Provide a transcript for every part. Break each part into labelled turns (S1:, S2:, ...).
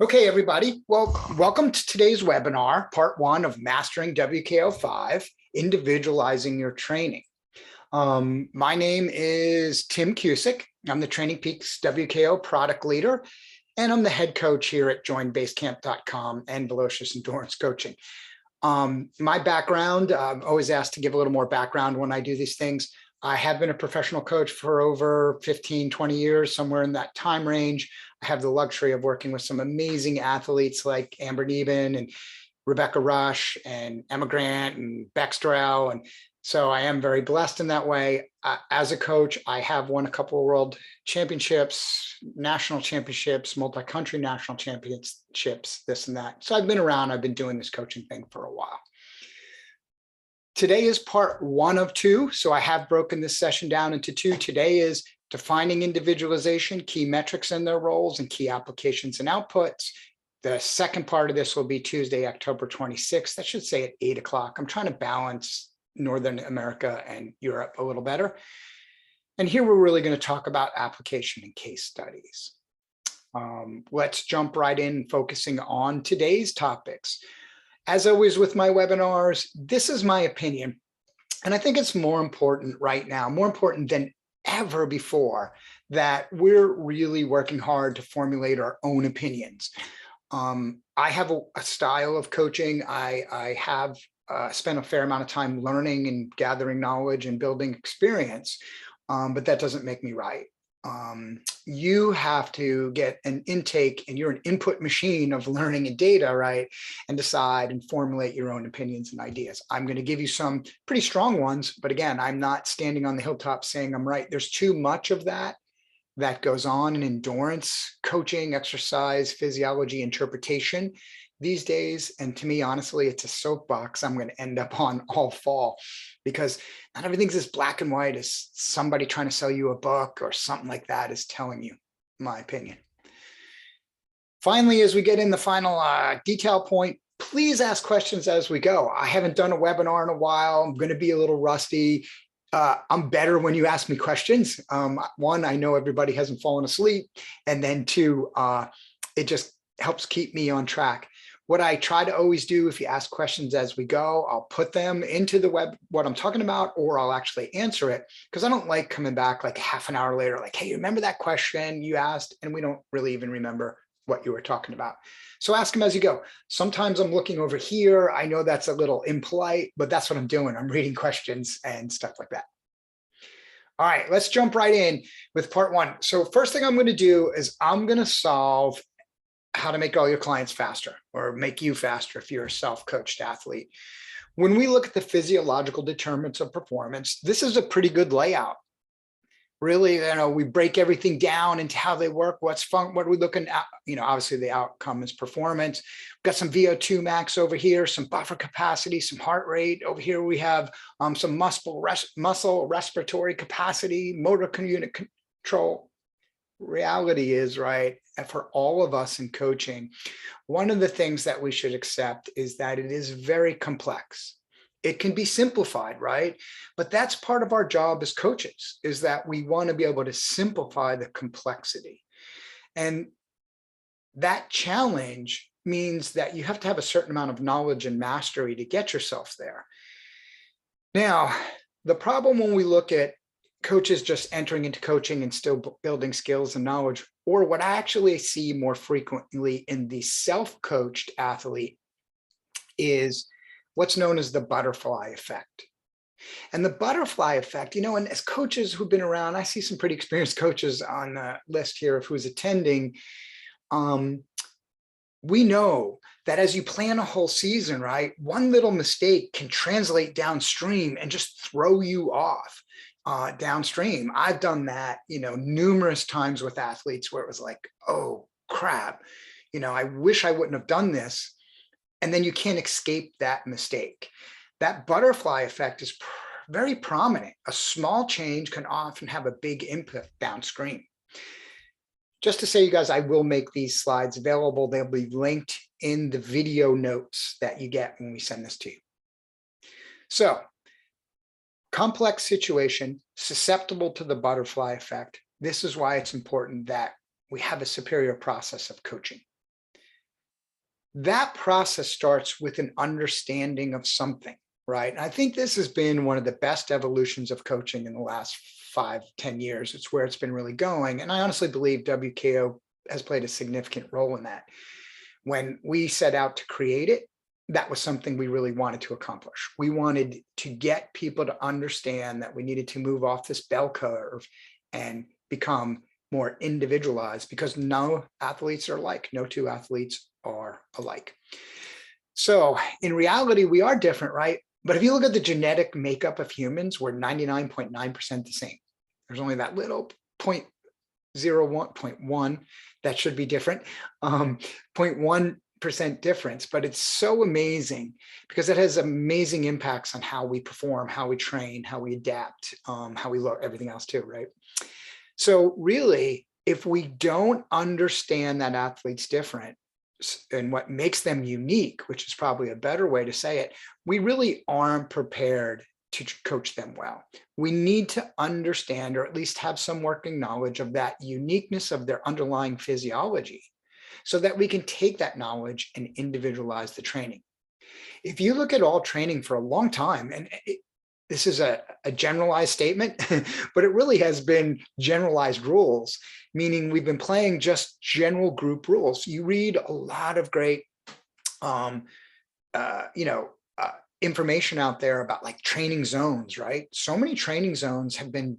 S1: Okay, everybody. Well, welcome to today's webinar, part one of Mastering WKO5, Individualizing Your Training. My name is Tim Cusick. I'm the TrainingPeaks WKO product leader, and I'm the head coach here at joinbasecamp.com and Velocious Endurance Coaching. My background, I'm always asked to give a little more background when I do these things. I have been a professional coach for over 15, 20 years, somewhere in that time range. I have the luxury of working with some amazing athletes like Amber Neben and Rebecca Rush and Emma Grant and Beck Strow. And so I am very blessed in that way. As a coach, I have won a couple of world championships, national championships, multi-country national championships, this and that. So I've been around, I've been doing this coaching thing for a while. Today is part one of two. So I have broken this session down into two. Today is defining individualization, key metrics in their roles, and key applications and outputs. The second part of this will be Tuesday, October 26th. That should say at 8 o'clock. I'm trying to balance Northern America and Europe a little better. And here we're really going to talk about application and case studies. Let's jump right in, focusing on today's topics. As always with my webinars, this is my opinion. And I think it's more important right now, more important than ever before, that we're really working hard to formulate our own opinions. I have a style of coaching. I have spent a fair amount of time learning and gathering knowledge and building experience, but that doesn't make me right. You have to get an intake, and you're an input machine of learning and data, right? And decide and formulate your own opinions and ideas. I'm going to give you some pretty strong ones, but again, I'm not standing on the hilltop saying I'm right. There's too much of that goes on in endurance, coaching, exercise, physiology, interpretation these days. And to me, honestly, it's a soapbox I'm going to end up on all fall, because not everything's as black and white as somebody trying to sell you a book or something like that is telling you, in my opinion. Finally, as we get in the final detail point, please ask questions as we go. I haven't done a webinar in a while. I'm going to be a little rusty. I'm better when you ask me questions. One, I know everybody hasn't fallen asleep. And then two, it just helps keep me on track. What I try to always do, if you ask questions as we go, I'll put them into the web, what I'm talking about, or I'll actually answer it, because I don't like coming back like half an hour later, like, hey, you remember that question you asked? And we don't really even remember what you were talking about. So ask them as you go. Sometimes I'm looking over here. I know that's a little impolite, but that's what I'm doing. I'm reading questions and stuff like that. All right, let's jump right in with part one. So first thing I'm going to do is I'm going to solve how to make all your clients faster, or make you faster if you're a self-coached athlete. When we look at the physiological determinants of performance, this is a pretty good layout. Really, we break everything down into how they work, what's fun, what are we looking at? Obviously the outcome is performance. We've got some VO2max over here, some buffer capacity, some heart rate. Over here we have some muscle respiratory capacity, motor unit control. Reality is, right, for all of us in coaching, one of the things that we should accept is that it is very complex. It can be simplified, right? But that's part of our job as coaches, is that we want to be able to simplify the complexity. And that challenge means that you have to have a certain amount of knowledge and mastery to get yourself there. Now, the problem when we look at coaches just entering into coaching and still building skills and knowledge, or what I actually see more frequently in the self-coached athlete, is what's known as the butterfly effect. And the butterfly effect, and as coaches who've been around, I see some pretty experienced coaches on the list here of who's attending. We know that as you plan a whole season, right, one little mistake can translate downstream and just throw you off. Downstream. I've done that, numerous times with athletes where it was like, oh crap, I wish I wouldn't have done this. And then you can't escape that mistake. That butterfly effect is very prominent. A small change can often have a big impact downstream. Just to say, you guys, I will make these slides available. They'll be linked in the video notes that you get when we send this to you. So, complex situation, susceptible to the butterfly effect. This is why it's important that we have a superior process of coaching. that process starts with an understanding of something, right? And I think this has been one of the best evolutions of coaching in the last 5-10 years. It's where it's been really going. And I honestly believe WKO has played a significant role in that. When we set out to create it, that was something we really wanted to accomplish. We wanted to get people to understand that we needed to move off this bell curve and become more individualized, because no athletes are alike. No two athletes are alike. So in reality, we are different, right? But if you look at the genetic makeup of humans, we're 99.9% the same. There's only that little 0.1 that should be different, 0.1% difference, but it's so amazing because it has amazing impacts on how we perform, how we train, how we adapt, how we look, everything else too, right? So really, if we don't understand that athlete's different and what makes them unique, which is probably a better way to say it, we really aren't prepared to coach them well. We need to understand, or at least have some working knowledge of that uniqueness of their underlying physiology, so that we can take that knowledge and individualize the training. If you look at all training for a long time, and this is a generalized statement, but it really has been generalized rules, meaning we've been playing just general group rules. You read a lot of great, information out there about like training zones, right? So many training zones have been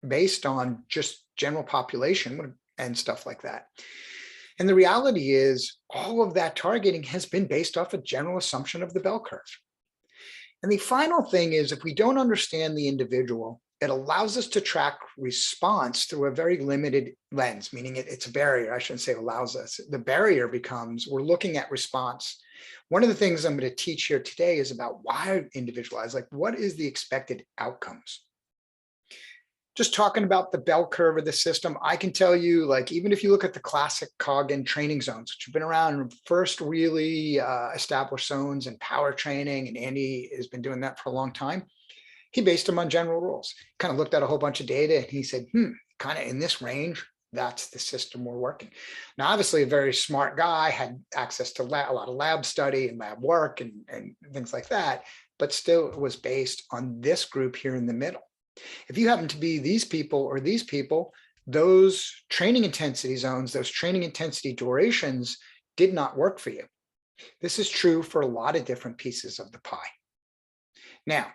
S1: based on just general population and stuff like that. And the reality is all of that targeting has been based off a general assumption of the bell curve. And the final thing is, if we don't understand the individual, it allows us to track response through a very limited lens, meaning it's a barrier. I shouldn't say allows us. The barrier becomes we're looking at response. One of the things I'm going to teach here today is about why individualize, like what is the expected outcomes? Just talking about the bell curve of the system, I can tell you, like, even if you look at the classic Coggan training zones, which have been around and first really established zones in power training, and Andy has been doing that for a long time, he based them on general rules, kind of looked at a whole bunch of data, and he said, kind of in this range, that's the system we're working. Now, obviously, a very smart guy, had access to a lot of lab study and lab work and things like that, but still it was based on this group here in the middle. If you happen to be these people or these people, those training intensity zones, those training intensity durations did not work for you. This is true for a lot of different pieces of the pie. Now,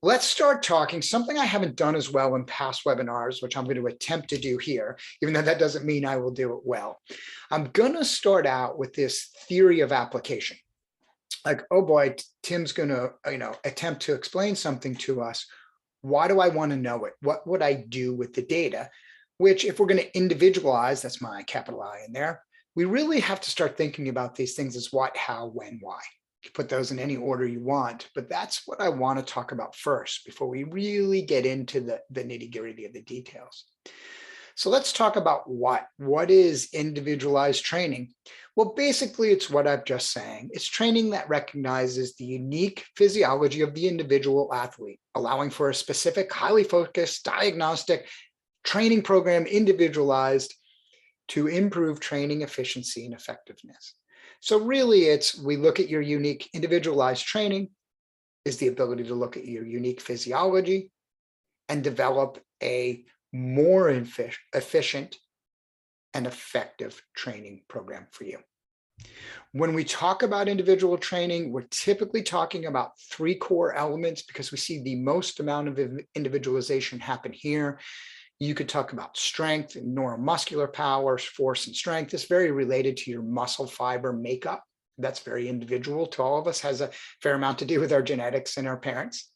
S1: let's start talking something I haven't done as well in past webinars, which I'm going to attempt to do here, even though that doesn't mean I will do it well. I'm going to start out with this theory of application. Like, oh boy, Tim's going to, attempt to explain something to us. Why do I want to know it? What would I do with the data? Which, if we're going to individualize, that's my capital I in there, we really have to start thinking about these things as what, how, when, why. You put those in any order you want, but that's what I want to talk about first before we really get into the nitty-gritty of the details. So let's talk about what is individualized training? Well, basically, it's what I've just saying. It's training that recognizes the unique physiology of the individual athlete, allowing for a specific, highly focused, diagnostic training program individualized to improve training efficiency and effectiveness. So really, we look at your unique individualized training is the ability to look at your unique physiology and develop a more efficient and effective training program for you. When we talk about individual training, we're typically talking about 3 core elements because we see the most amount of individualization happen here. You could talk about strength and neuromuscular powers, force and strength. It's very related to your muscle fiber makeup. That's very individual to all of us, has a fair amount to do with our genetics and our parents.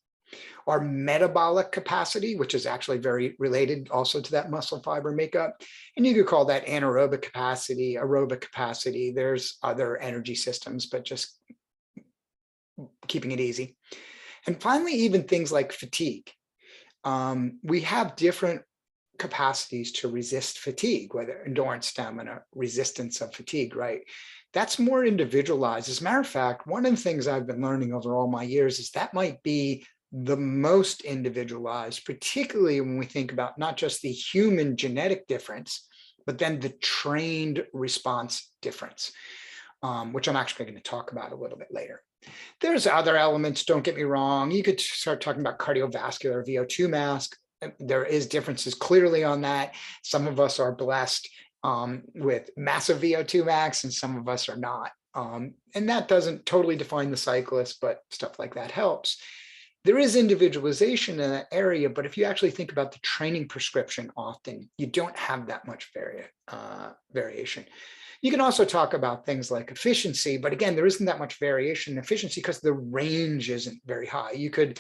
S1: Our metabolic capacity, which is actually very related also to that muscle fiber makeup. And you could call that anaerobic capacity, aerobic capacity. There's other energy systems, but just keeping it easy. And finally, even things like fatigue. We have different capacities to resist fatigue, whether endurance, stamina, resistance of fatigue, right? That's more individualized. As a matter of fact, one of the things I've been learning over all my years is that might be the most individualized, particularly when we think about not just the human genetic difference, but then the trained response difference. which I'm actually going to talk about a little bit later. There's other elements, don't get me wrong. You could start talking about cardiovascular VO2 max. There is differences clearly on that. Some of us are blessed with massive VO2 max and some of us are not. And that doesn't totally define the cyclist, but stuff like that helps. There is individualization in that area, but if you actually think about the training prescription, often you don't have that much variation. You can also talk about things like efficiency, but again, there isn't that much variation in efficiency because the range isn't very high. You could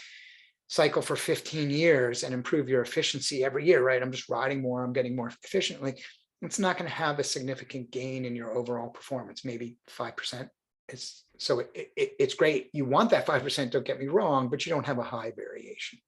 S1: cycle for 15 years and improve your efficiency every year, right? I'm just riding more, I'm getting more efficiently. It's not going to have a significant gain in your overall performance, maybe 5%. So it's great. You want that 5%, don't get me wrong, but you don't have a high variation.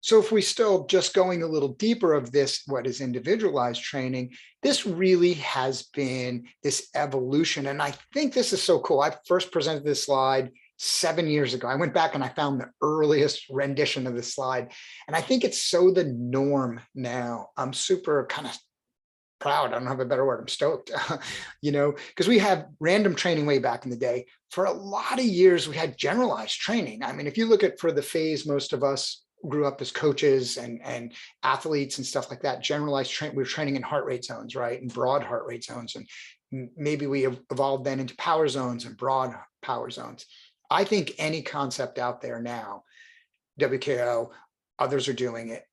S1: So if we still just going a little deeper of this, what is individualized training, this really has been this evolution. And I think this is so cool. I first presented this slide 7 years ago. I went back and I found the earliest rendition of this slide. And I think it's so the norm now. I'm super kind of proud. I don't have a better word. I'm stoked, because we had random training way back in the day. For a lot of years, we had generalized training. I mean, if you look at for the phase, most of us grew up as coaches and athletes and stuff like that. Generalized we were training in heart rate zones, right? And broad heart rate zones. And maybe we evolved then into power zones and broad power zones. I think any concept out there now, WKO, others are doing it.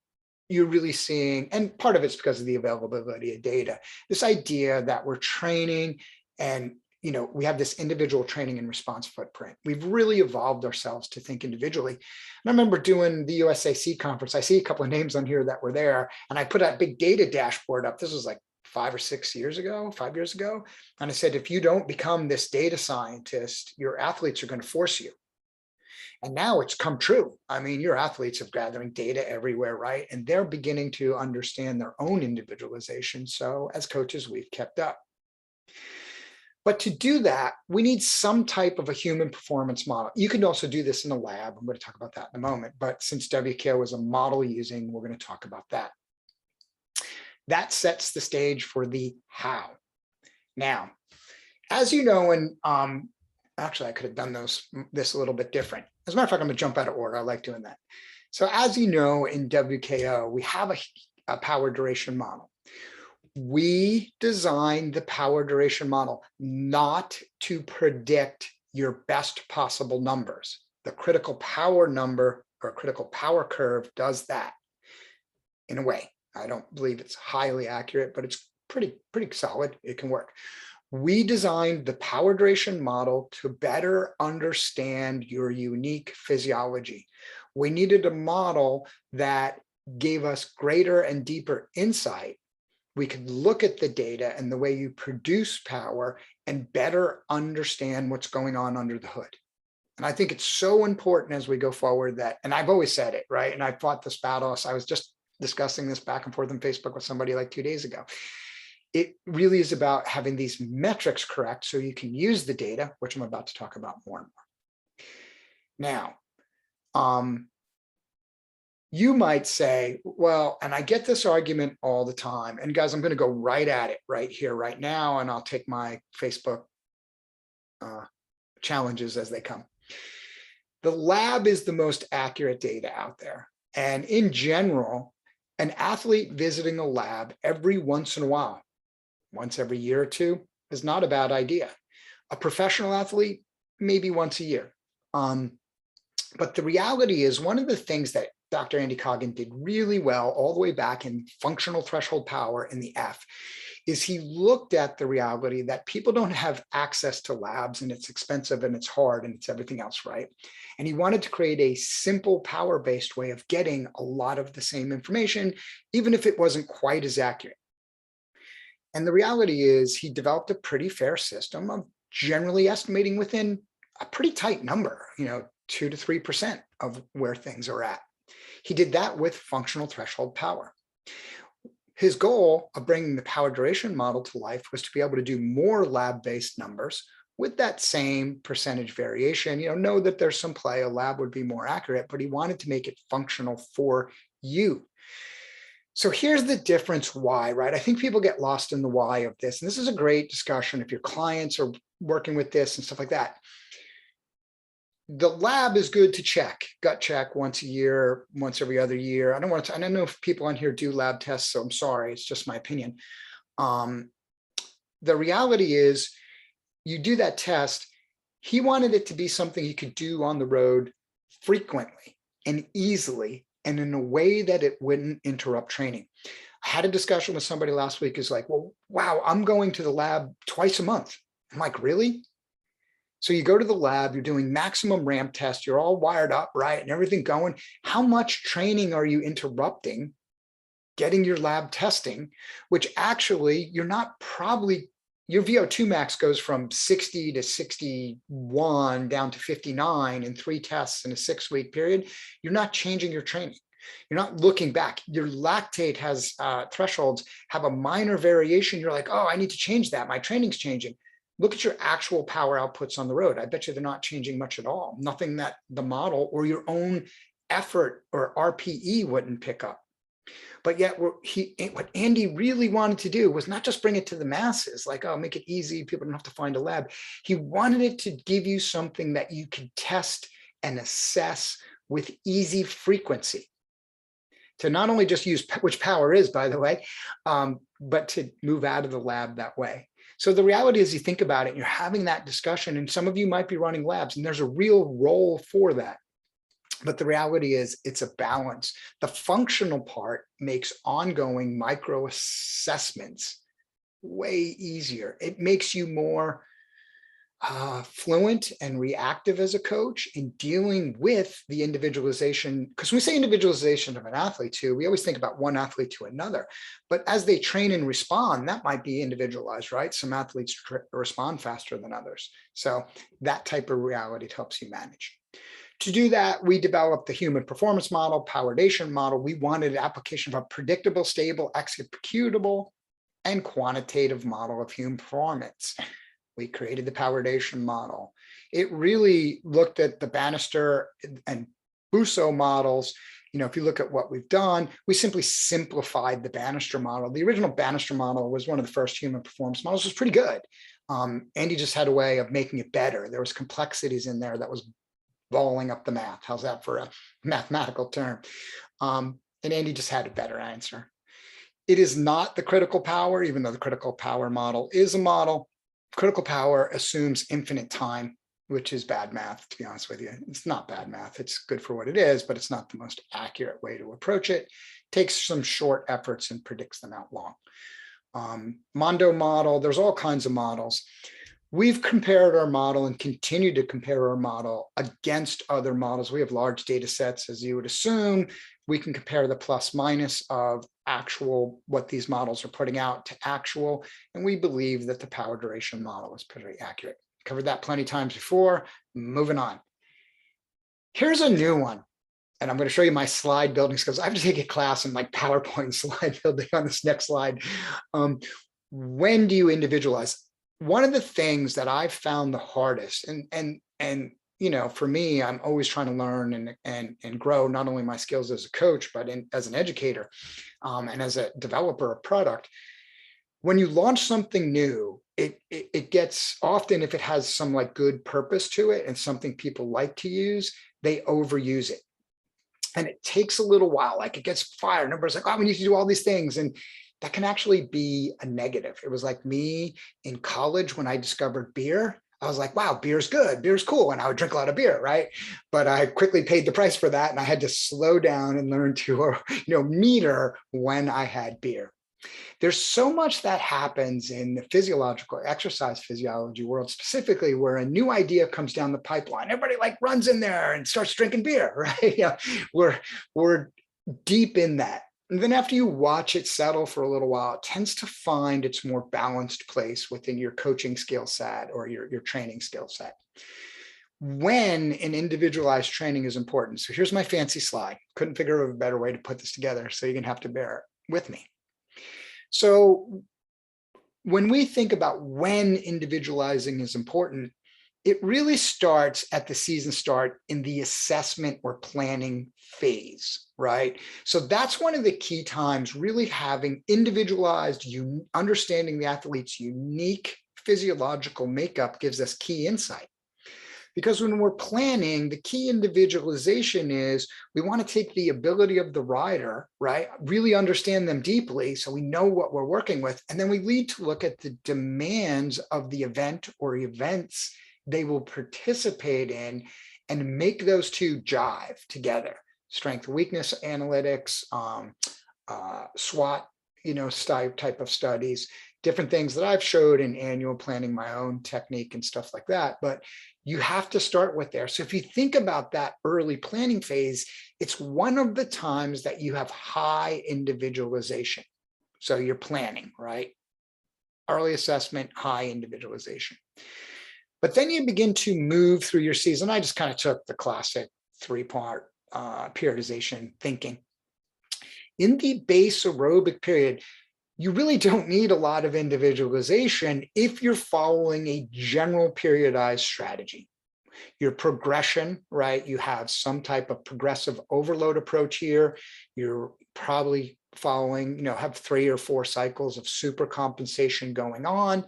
S1: You're really seeing, and part of it's because of the availability of data, this idea that we're training and we have this individual training and response footprint. We've really evolved ourselves to think individually. And I remember doing the USAC conference. I see a couple of names on here that were there, and I put that big data dashboard up. This was like 5 years ago. And I said, if you don't become this data scientist, your athletes are going to force you. And now it's come true. I mean, your athletes are gathering data everywhere, right? And they're beginning to understand their own individualization. So as coaches, we've kept up. But to do that, we need some type of a human performance model. You can also do this in a lab. I'm going to talk about that in a moment. But since WKO is a model using, we're going to talk about that. That sets the stage for the how. Now, as you know, and actually, I could have done this a little bit different. As a matter of fact, I'm going to jump out of order. I like doing that. So as you know, in WKO, we have a power duration model. We designed the power duration model not to predict your best possible numbers. The critical power number or critical power curve does that in a way. I don't believe it's highly accurate, but it's pretty solid. It can work. We designed the power duration model to better understand your unique physiology. We needed a model that gave us greater and deeper insight. We could look at the data and the way you produce power and better understand what's going on under the hood. And I think it's so important as we go forward that, and I've always said it, right? And I fought this battle. So I was just discussing this back and forth on Facebook with somebody like 2 days ago. It really is about having these metrics correct so you can use the data, which I'm about to talk about more and more. Now, you might say, well, and I get this argument all the time, and guys, I'm going to go right at it right here, right now, and I'll take my Facebook challenges as they come. The lab is the most accurate data out there. And in general, an athlete visiting a lab every once in a while, once every year or two, is not a bad idea. A professional athlete, maybe once a year. But the reality is, one of the things that Dr. Andy Coggan did really well all the way back in functional threshold power in the F is he looked at the reality that people don't have access to labs, and it's expensive and it's hard and it's everything else, right? And he wanted to create a simple power-based way of getting a lot of the same information, even if it wasn't quite as accurate. And the reality is he developed a pretty fair system of generally estimating within a pretty tight number, 2 to 3% of where things are at. He did that with functional threshold power. His goal of bringing the power duration model to life was to be able to do more lab-based numbers with that same percentage variation. Know that there's some play, a lab would be more accurate, but he wanted to make it functional for you. So here's the difference why, right? I think people get lost in the why of this. And this is a great discussion if your clients are working with this and stuff like that. The lab is good to check, gut check once a year, once every other year. I don't know if people on here do lab tests, so I'm sorry, it's just my opinion. The reality is you do that test. He wanted it to be something you could do on the road frequently and easily and in a way that it wouldn't interrupt training. I had a discussion with somebody last week who's like, well, wow, I'm going to the lab twice a month. I'm like, really? So you go to the lab, you're doing maximum ramp test, you're all wired up, right? And everything going. How much training are you interrupting getting your lab testing, which actually you're not probably, your VO2max goes from 60 to 61 down to 59 in 3 tests in a 6-week period. You're not changing your training. You're not looking back. Your lactate has thresholds have a minor variation. You're like, oh, I need to change that. My training's changing. Look at your actual power outputs on the road. I bet you they're not changing much at all. Nothing that the model or your own effort or RPE wouldn't pick up. But yet what Andy really wanted to do was not just bring it to the masses, like, oh, make it easy, people don't have to find a lab. He wanted it to give you something that you could test and assess with easy frequency. To not only just use, which power is, by the way, but to move out of the lab that way. So the reality is, you think about it, you're having that discussion, and some of you might be running labs, and there's a real role for that. But the reality is, it's a balance. The functional part makes ongoing micro assessments way easier. It makes you more fluent and reactive as a coach in dealing with the individualization. Because when we say individualization of an athlete too, we always think about one athlete to another. But as they train and respond, that might be individualized, right? Some athletes respond faster than others. So that type of reality helps you manage. To do that, we developed the human performance model, Powerdation model. We wanted an application of a predictable, stable, executable, and quantitative model of human performance. We created the Powerdation model. It really looked at the Bannister and Busso models. You know, if you look at what we've done, we simply simplified the Bannister model. The original Bannister model was one of the first human performance models. It was pretty good. Andy just had a way of making it better. There was complexities in there that was balling up the math. How's that for a mathematical term? And Andy just had a better answer. It is not the critical power, even though the critical power model is a model. Critical power assumes infinite time, which is bad math, to be honest with you. It's not bad math. It's good for what it is, but it's not the most accurate way to approach it. Takes some short efforts and predicts them out long. Mondo model, there's all kinds of models. We've compared our model and continue to compare our model against other models. We have large data sets, as you would assume. We can compare the plus minus of actual, what these models are putting out, to actual. And we believe that the Powerdation model is pretty accurate. Covered that plenty of times before. Moving on. Here's a new one. And I'm going to show you my slide building skills. I have to take a class in like PowerPoint slide building on this next slide. When do you individualize? One of the things that I've found the hardest, and you know, for me, I'm always trying to learn and grow not only my skills as a coach, but as an educator and as a developer of product. When you launch something new, it gets, often if it has some like good purpose to it and something people like to use, they overuse it. And it takes a little while, like it gets fired. And everybody's like, oh, we need to do all these things. And that can actually be a negative. It was like me in college when I discovered beer. I was like, wow, beer's good, beer's cool. And I would drink a lot of beer, right? But I quickly paid the price for that. And I had to slow down and learn to, meter when I had beer. There's so much that happens in the physiological exercise physiology world, specifically where a new idea comes down the pipeline. Everybody like runs in there and starts drinking beer, right? Yeah, we're deep in that. And then after you watch it settle for a little while, it tends to find its more balanced place within your coaching skill set or your training skill set. When an individualized training is important. So here's my fancy slide. Couldn't figure out a better way to put this together, so you're gonna have to bear with me. So when we think about when individualizing is important, It really starts at the season start in the assessment or planning phase, right? So that's one of the key times, really having individualized, understanding the athlete's unique physiological makeup gives us key insight. Because when we're planning, the key individualization is we want to take the ability of the rider, right? Really understand them deeply so we know what we're working with. And then we need to look at the demands of the event or events they will participate in and make those two jive together. Strength, weakness analytics, SWOT, type of studies, different things that I've showed in annual planning, my own technique and stuff like that. But you have to start with there. So if you think about that early planning phase, it's one of the times that you have high individualization. So you're planning, right? Early assessment, high individualization. But then you begin to move through your season. I just kind of took the classic 3-part periodization thinking. In the base aerobic period, you really don't need a lot of individualization if you're following a general periodized strategy. Your progression, right? You have some type of progressive overload approach here. You're probably following, have 3 or 4 cycles of super compensation going on.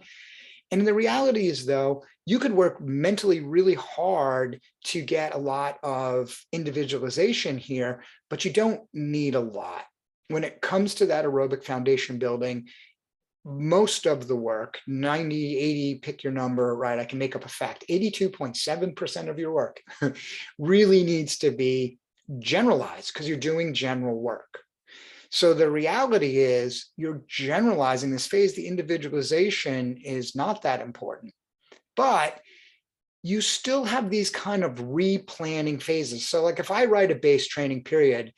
S1: And the reality is, though, you could work mentally really hard to get a lot of individualization here, but you don't need a lot. When it comes to that aerobic foundation building, most of the work, 90, 80, pick your number, right? I can make up a fact, 82.7% of your work really needs to be generalized because you're doing general work. So the reality is you're generalizing this phase. The individualization is not that important, but you still have these kind of replanning phases. So like if I write a base training period,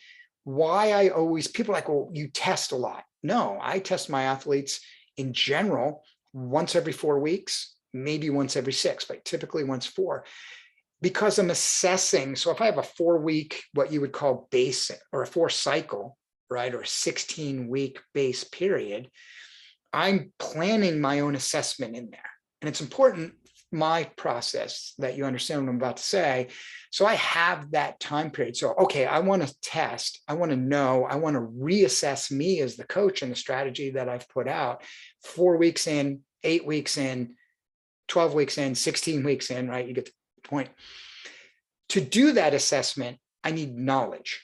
S1: people are like, well, you test a lot. No, I test my athletes in general once every 4 weeks, maybe once every 6, but typically once 4, because I'm assessing. So if I have a 4-week, what you would call base, or a 4 cycle, right, or a 16-week base period, I'm planning my own assessment in there. And it's important, my process, that you understand what I'm about to say. So I have that time period. So, okay, I want to test, I want to know, I want to reassess me as the coach and the strategy that I've put out 4 weeks in, 8 weeks in, 12 weeks in, 16 weeks in, right? You get the point. To do that assessment, I need knowledge.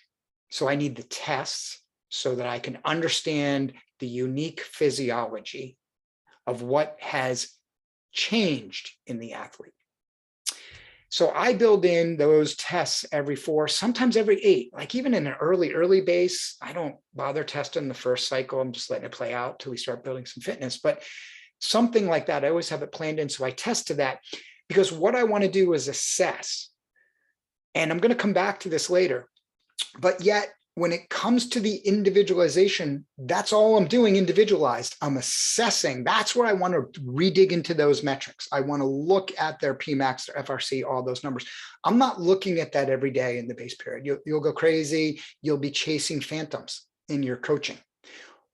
S1: So I need the tests so that I can understand the unique physiology of what has changed in the athlete. So I build in those tests every 4, sometimes every 8, like even in an early base, I don't bother testing the first cycle. I'm just letting it play out till we start building some fitness, but something like that, I always have it planned in. So I test to that because what I want to do is assess, and I'm going to come back to this later, but yet when it comes to the individualization, that's all I'm doing, individualized. I'm assessing. That's where I want to redig into those metrics. I want to look at their Pmax, their FRC, all those numbers. I'm not looking at that every day in the base period. You'll go crazy. You'll be chasing phantoms in your coaching.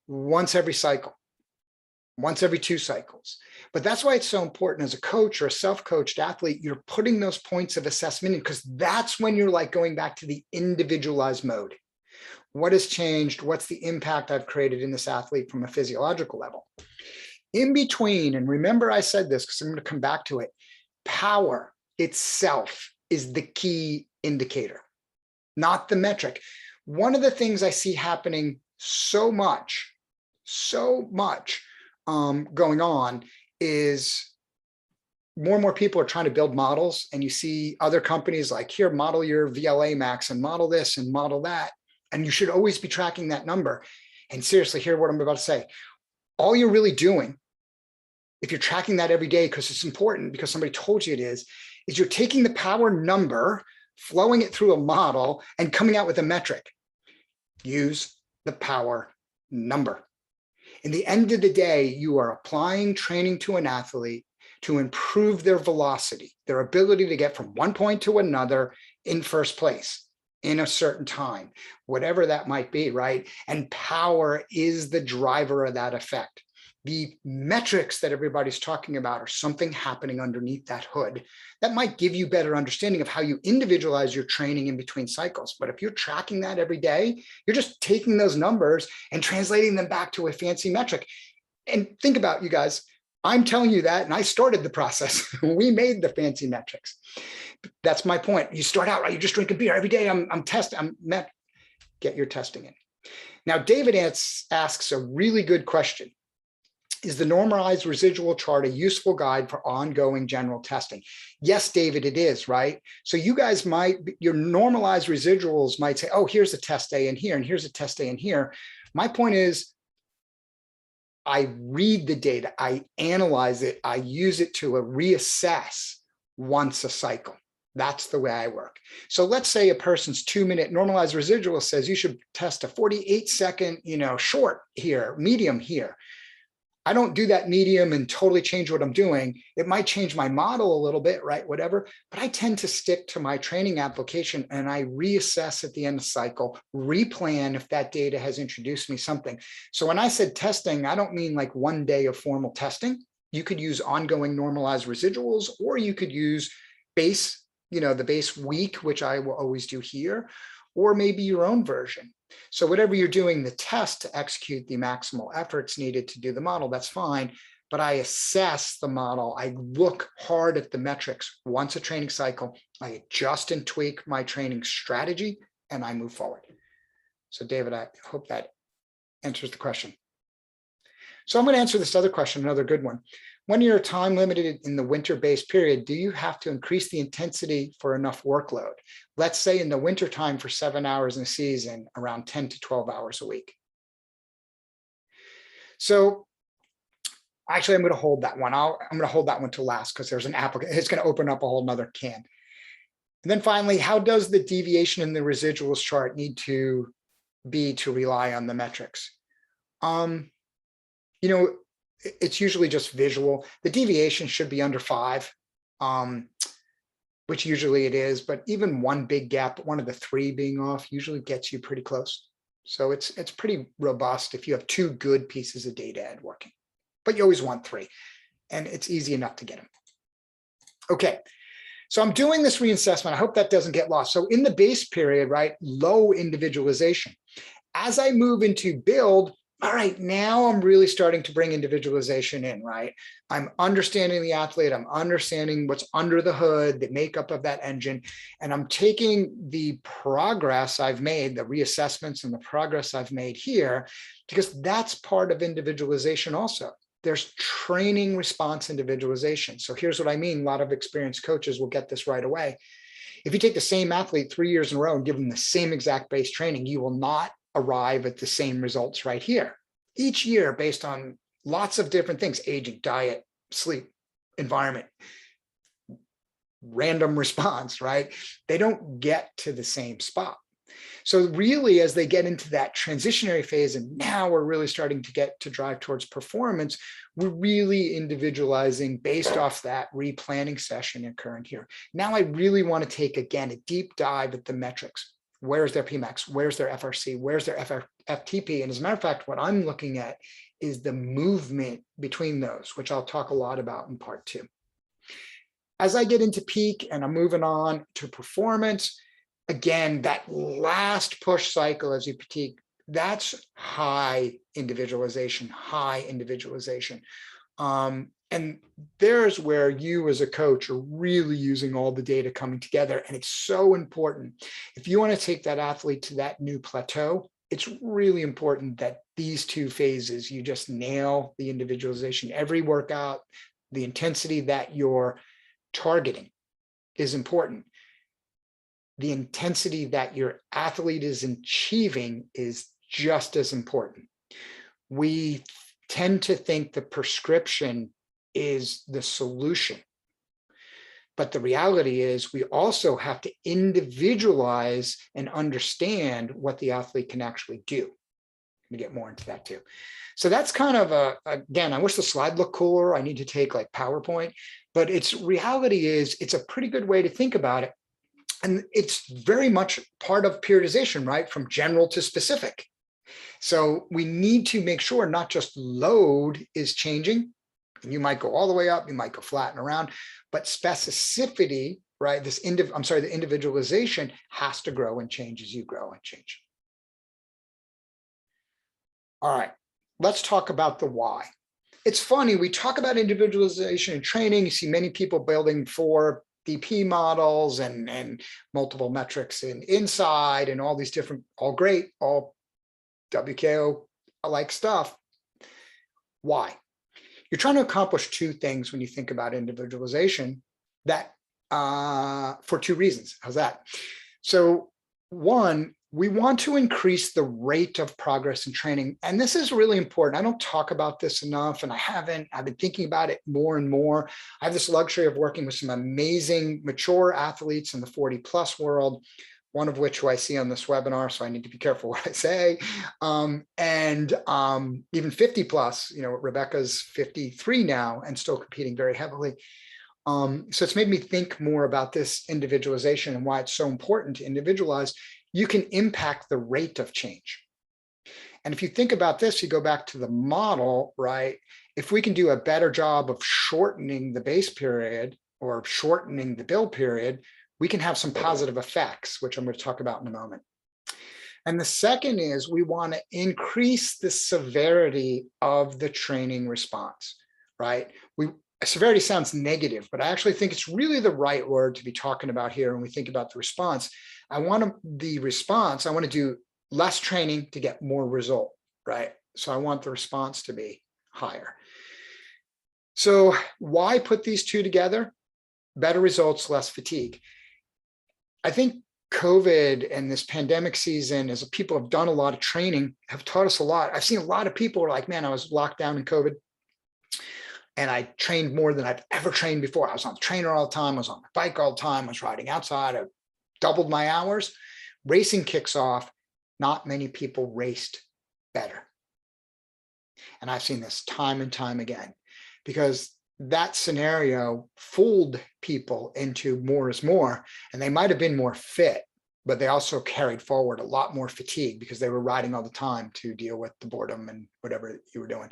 S1: Once every cycle, once every 2 cycles. But that's why it's so important as a coach or a self-coached athlete, you're putting those points of assessment in, because that's when you're like going back to the individualized mode. What has changed? What's the impact I've created in this athlete from a physiological level? In between, and remember I said this because I'm going to come back to it, power itself is the key indicator, not the metric. One of the things I see happening so much going on is more and more people are trying to build models, and you see other companies like, here, model your VLA Max and model this and model that. And you should always be tracking that number. And seriously, hear what I'm about to say. All you're really doing, if you're tracking that every day because it's important, because somebody told you it is you're taking the power number, flowing it through a model, and coming out with a metric. Use the power number. In the end of the day, you are applying training to an athlete to improve their velocity, their ability to get from one point to another in first place in a certain time, whatever that might be, right? And power is the driver of that effect. The metrics that everybody's talking about are something happening underneath that hood that might give you better understanding of how you individualize your training in between cycles. But if you're tracking that every day, you're just taking those numbers and translating them back to a fancy metric. And think about, you guys, I'm telling you that, and I started the process. We made the fancy metrics. That's my point. You start out, right? You're just drinking beer every day. I'm testing. Get your testing in. Now, David asks a really good question. Is the normalized residual chart a useful guide for ongoing general testing? Yes, David, it is, right? So you guys your normalized residuals might say, oh, here's a test day in here, and here's a test day in here. My point is, I read the data, I analyze it, I use it to reassess once a cycle. That's the way I work. So let's say a person's 2-minute normalized residual says you should test a 48-second, short here, medium here. I don't do that medium and totally change what I'm doing. It might change my model a little bit, right? Whatever, but I tend to stick to my training application and I reassess at the end of the cycle, replan if that data has introduced me something. So when I said testing, I don't mean like one day of formal testing. You could use ongoing normalized residuals, or you could use base, the base week, which I will always do here, or maybe your own version. So whatever you're doing the test to execute the maximal efforts needed to do the model, that's fine. But I assess the model. I look hard at the metrics once a training cycle. I adjust and tweak my training strategy, and I move forward. So David, I hope that answers the question. So I'm going to answer this other question, another good one. When you're time limited in the winter-based period, do you have to increase the intensity for enough workload? Let's say in the wintertime for 7 hours in a season, around 10 to 12 hours a week. So actually, I'm going to hold that one. I'm going to hold that one to last because there's an applicant. It's going to open up a whole nother can. And then finally, how does the deviation in the residuals chart need to be to rely on the metrics? It's usually just visual. The deviation should be under 5, which usually it is, but even one big gap, one of the 3 being off, usually gets you pretty close. So it's pretty robust if you have 2 good pieces of data at working, but you always want 3, and it's easy enough to get them. Okay, so I'm doing this reassessment. I hope that doesn't get lost. So in the base period, right, low individualization. As I move into build, all right, now I'm really starting to bring individualization in, right? I'm understanding the athlete, I'm understanding what's under the hood, the makeup of that engine, and I'm taking the progress I've made, the reassessments and the progress I've made here, because that's part of individualization also. There's training response individualization. So here's what I mean. A lot of experienced coaches will get this right away. If you take the same athlete 3 years in a row and give them the same exact base training, you will not arrive at the same results right here. Each year, based on lots of different things, aging, diet, sleep, environment, random response, right? They don't get to the same spot. So really, as they get into that transitionary phase, and now we're really starting to get to drive towards performance, we're really individualizing based off that replanning session occurring here. Now I really want to take, again, a deep dive at the metrics. Where's their Pmax? Where's their FRC? Where's their FTP? And as a matter of fact, what I'm looking at is the movement between those, which I'll talk a lot about in part 2. As I get into peak and I'm moving on to performance, again, that last push cycle as you peak, that's high individualization, high individualization. And there's where you as a coach are really using all the data coming together. And it's so important. If you want to take that athlete to that new plateau, it's really important that these 2 phases, you just nail the individualization. Every workout, the intensity that you're targeting is important. The intensity that your athlete is achieving is just as important. We tend to think the prescription is the solution. But the reality is we also have to individualize and understand what the athlete can actually do. Let me get more into that too. So that's kind of again, I wish the slide looked cooler. I need to take like PowerPoint, but its reality is it's a pretty good way to think about it. And it's very much part of periodization, right? From general to specific. So we need to make sure not just load is changing, and you might go all the way up, you might go flat and around, but specificity, right? The individualization has to grow and change as you grow and change. All right, let's talk about the why. It's funny, we talk about individualization and training. You see many people building 4DP models and multiple metrics in inside and all these different, all great, all WKO-like stuff. Why? You're trying to accomplish two things when you think about individualization that for two reasons. How's that? So one, we want to increase the rate of progress in training. And this is really important. I don't talk about this enough, and I haven't. I've been thinking about it more and more. I have this luxury of working with some amazing mature athletes in the 40+ world, one of which who I see on this webinar, so I need to be careful what I say. Even 50+, Rebecca's 53 now and still competing very heavily. So it's made me think more about this individualization and why it's so important to individualize. You can impact the rate of change. And if you think about this, you go back to the model, right? If we can do a better job of shortening the base period or shortening the build period, we can have some positive effects, which I'm going to talk about in a moment. And the second is we want to increase the severity of the training response, right? Severity sounds negative, but I actually think it's really the right word to be talking about here when we think about the response. I want to do less training to get more result, right? So I want the response to be higher. So why put these two together? Better results, less fatigue. I think COVID and this pandemic season, as people have done a lot of training, have taught us a lot. I've seen a lot of people who are like, man, I was locked down in COVID and I trained more than I've ever trained before. I was on the trainer all the time. I was on my bike all the time. I was riding outside. I doubled my hours. Racing kicks off. Not many people raced better. And I've seen this time and time again, because that scenario fooled people into more is more, and they might have been more fit, but they also carried forward a lot more fatigue because they were riding all the time to deal with the boredom and whatever you were doing.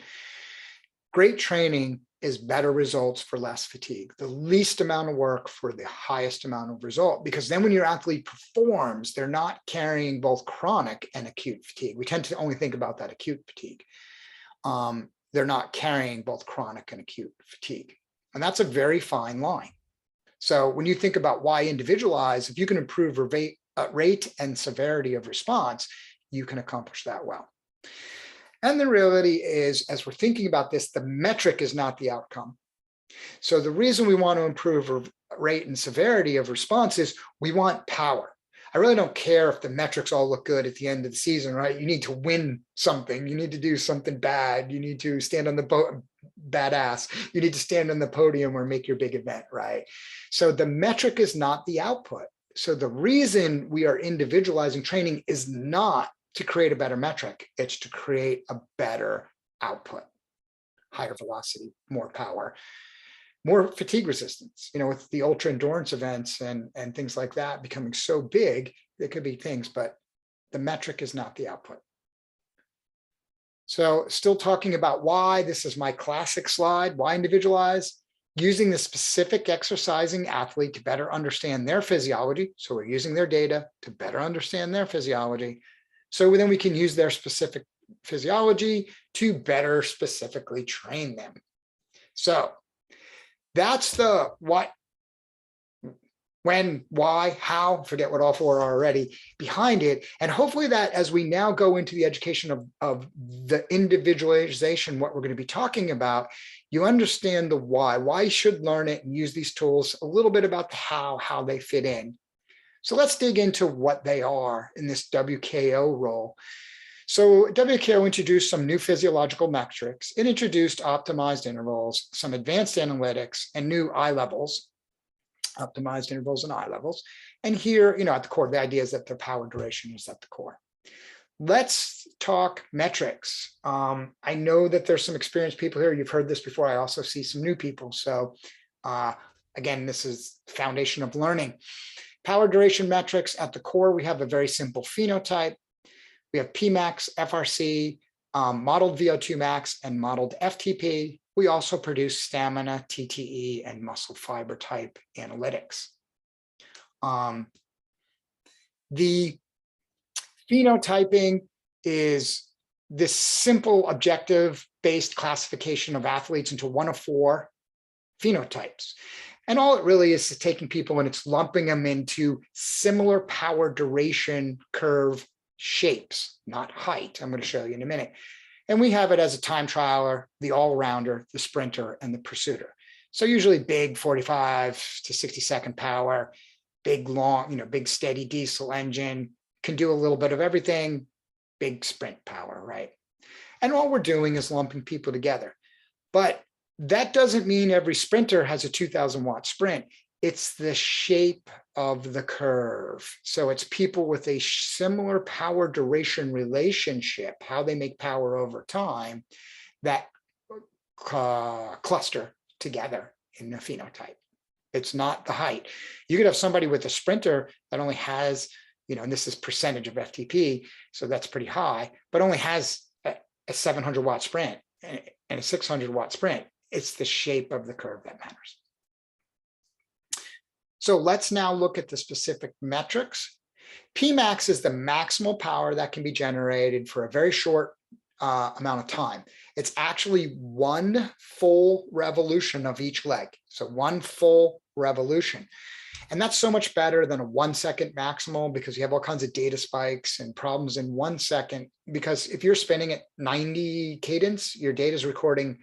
S1: Great training is better results for less fatigue, the least amount of work for the highest amount of result, because then when your athlete performs, they're not carrying both chronic and acute fatigue. We tend to only think about that acute fatigue. They're not carrying both chronic and acute fatigue. And that's a very fine line. So when you think about why individualize, if you can improve rate and severity of response, you can accomplish that well. And the reality is, as we're thinking about this, the metric is not the outcome. So the reason we want to improve rate and severity of response is we want power. I really don't care if the metrics all look good at the end of the season, right? You need to win something. You need to do something bad. You need to stand on the boat, badass. You need to stand on the podium or make your big event, right? So the metric is not the output. So the reason we are individualizing training is not to create a better metric. It's to create a better output, higher velocity, more power, more fatigue resistance. With the ultra endurance events and things like that becoming so big, there could be things, but the metric is not the output. So still talking about why, this is my classic slide, why individualize, using the specific exercising athlete to better understand their physiology. So we're using their data to better understand their physiology. So then we can use their specific physiology to better specifically train them. So that's the what, when, why, how, forget what all four are already behind it. And hopefully that as we now go into the education of the individualization, what we're going to be talking about, you understand the why you should learn it and use these tools, a little bit about the how they fit in. So let's dig into what they are in this WKO role. So WKO introduced some new physiological metrics. It introduced optimized intervals, some advanced analytics, and new eye levels, optimized intervals and eye levels. And here, at the core, the idea is that the power duration is at the core. Let's talk metrics. I know that there's some experienced people here. You've heard this before. I also see some new people. So again, this is the foundation of learning. Power duration metrics at the core, we have a very simple phenotype. We have Pmax, FRC, modeled VO2max, and modeled FTP. We also produce stamina, TTE, and muscle fiber type analytics. The phenotyping is this simple objective-based classification of athletes into one of four phenotypes. And all it really is taking people and it's lumping them into similar power duration curve shapes, not height. I'm going to show you in a minute. And we have it as a time trialer, the all-rounder, the sprinter, and the pursuiter. So usually big 45 to 60-second power, big long, big steady diesel engine, can do a little bit of everything, big sprint power, right? And all we're doing is lumping people together. But that doesn't mean every sprinter has a 2,000-watt sprint. It's the shape of the curve. So it's people with a similar power duration relationship, how they make power over time, that cluster together in the phenotype. It's not the height. You could have somebody with a sprinter that only has, and this is percentage of FTP, so that's pretty high, but only has a 700-watt sprint and a 600-watt sprint. It's the shape of the curve that matters. So let's now look at the specific metrics. Pmax is the maximal power that can be generated for a very short amount of time. It's actually one full revolution of each leg. So one full revolution. And that's so much better than a 1 second maximal, because you have all kinds of data spikes and problems in 1 second. Because if you're spinning at 90 cadence, your data is recording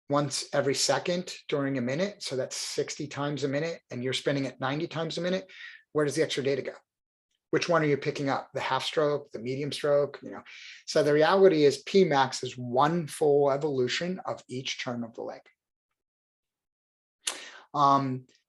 S1: once every second during a minute. So that's 60 times a minute, and you're spinning at 90 times a minute. Where does the extra data go? Which one are you picking up? The half stroke, the medium stroke, So the reality is Pmax is one full evolution of each turn of the leg.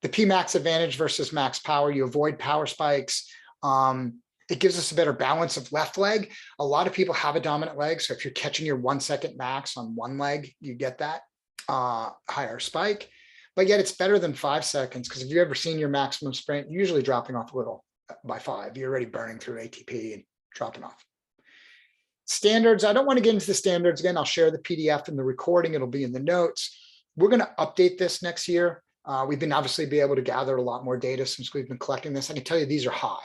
S1: The Pmax advantage versus max power, you avoid power spikes. It gives us a better balance of left leg. A lot of people have a dominant leg. So if you're catching your 1 second max on one leg, you get that higher spike. But yet it's better than 5 seconds, because if you've ever seen your maximum sprint, you're usually dropping off a little by 5. You're already burning through ATP and dropping off. Standards, I don't want to get into the standards again. I'll share the PDF and the recording. It'll be in the notes. We're going to update this next year. We've been obviously be able to gather a lot more data since we've been collecting this. I can tell you these are high.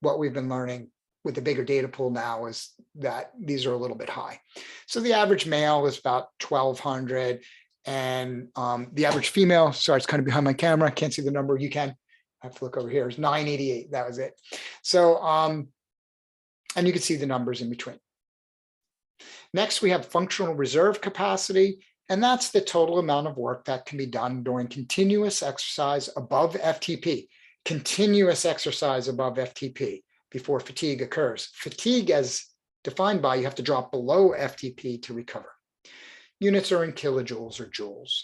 S1: What we've been learning with the bigger data pool now is that these are a little bit high. So the average male is about 1,200, and the average female, sorry, it's kind of behind my camera, I can't see the number, you can. I have to look over here, it's 988, that was it. So, and you can see the numbers in between. Next, we have functional reserve capacity, and that's the total amount of work that can be done during continuous exercise above FTP, continuous exercise above FTP before fatigue occurs. Fatigue, as defined by, you have to drop below FTP to recover. Units are in kilojoules or joules.